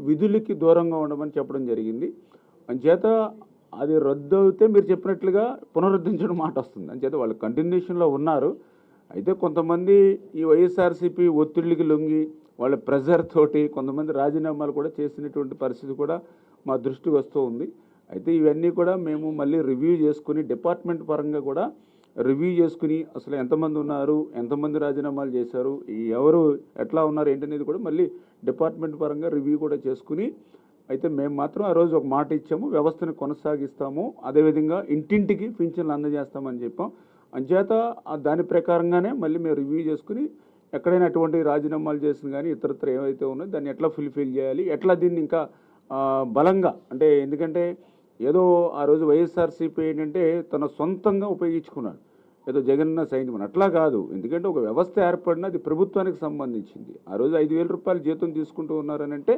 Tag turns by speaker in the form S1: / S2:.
S1: విధులకి దూరంగా ఉండమని చెప్పడం జరిగింది. అంచేత అది రద్దవుతే మీరు చెప్పినట్లుగా పునరుద్ధరించడం మాట వస్తుంది. అంచేత వాళ్ళు కంటిన్యూషన్‌లో ఉన్నారు. అయితే కొంతమంది ఈ వైఎస్ఆర్‌సీపీ ఒత్తిళ్ళకి లొంగి వాళ్ళ ప్రెషర్ తోటి కొంతమంది రాజీనామాలు కూడా చేసినటువంటి పరిస్థితి కూడా మా దృష్టికి వస్తూ ఉంది. అయితే ఇవన్నీ కూడా మేము మళ్ళీ రివ్యూ చేసుకుని డిపార్ట్మెంట్ పరంగా కూడా రివ్యూ చేసుకుని అసలు ఎంతమంది ఉన్నారు, ఎంతమంది రాజీనామాలు చేశారు, ఎవరు ఎట్లా ఉన్నారు ఏంటనేది కూడా మళ్ళీ డిపార్ట్మెంట్ పరంగా రివ్యూ కూడా చేసుకుని అయితే మేము మాత్రం ఆ రోజు ఒక మాట ఇచ్చాము, వ్యవస్థను కొనసాగిస్తాము, అదేవిధంగా ఇంటింటికి పింఛన్లు అందజేస్తామని చెప్పాం. అంచేత దాని ప్రకారంగానే మళ్ళీ మేము రివ్యూ చేసుకుని ఎక్కడైనా అటువంటి రాజీనామాలు చేసిన కానీ ఇతరత్ర ఏవైతే ఉన్నాయో దాన్ని ఎట్లా ఫుల్ఫిల్ చేయాలి, ఎట్లా దీన్ని ఇంకా బలంగా అంటే ఎందుకంటే ఏదో ఆ రోజు వైఎస్ఆర్సీపీ ఏంటంటే తన సొంతంగా ఉపయోగించుకున్నాడు, ఏదో జగనన్న సైన్యం అట్లా కాదు. ఎందుకంటే ఒక వ్యవస్థ ఏర్పడిన అది ప్రభుత్వానికి సంబంధించింది. ఆ రోజు 5,000 రూపాయలు జీతం తీసుకుంటూ ఉన్నారని అంటే